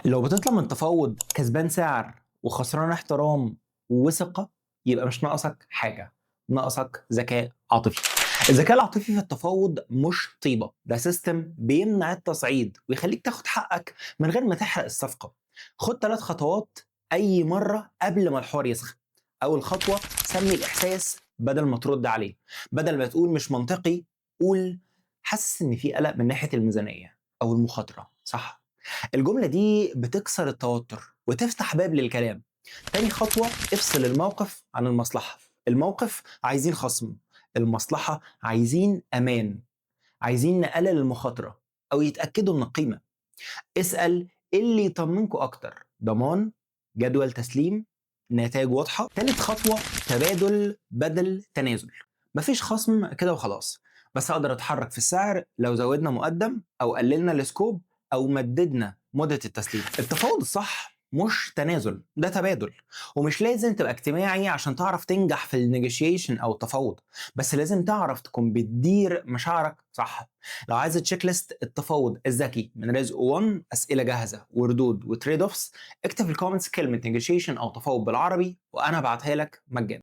لو بتطلع من تفاوض كسبان سعر وخسران احترام وثقة، يبقى مش ناقصك حاجة، ناقصك ذكاء عاطفي. الذكاء العاطفي في التفاوض مش طيبة، ده سيستم بيمنع التصعيد ويخليك تاخد حقك من غير ما تحرق الصفقة. خد 3 خطوات أي مرة قبل ما الحوار يسخن. أول خطوة، سمي الإحساس بدل ما ترد عليه. بدل ما تقول مش منطقي، قول حاسس إن في قلق من ناحية الميزانية أو المخاطرة، صح؟ الجملة دي بتكسر التوتر وتفتح باب للكلام. تاني خطوة، افصل الموقف عن المصلحة. الموقف عايزين خصم، المصلحة عايزين أمان، عايزين نقلل المخاطرة أو يتأكدوا من القيمة. اسأل إيه اللي يطمنكوا أكتر، ضمان، جدول تسليم، نتائج واضحة. تالت خطوة، تبادل بدل تنازل. مفيش خصم كده وخلاص، بس أقدر أتحرك في السعر لو زودنا مقدم أو قللنا السكوب أو مددنا مدة التسليم. التفاوض الصح مش تنازل، ده تبادل. ومش لازم تبقى اجتماعي عشان تعرف تنجح في النيجوشيشن أو التفاوض، بس لازم تعرف تكون بتدير مشاعرك صح. لو عايز تشيك ليست التفاوض الذكي من رزق 1، اسئله جاهزه وردود وتريد اوفس، اكتب في الكومنتس كلمه نيجوشيشن او تفاوض بالعربي وانا ابعتها لك مجانا.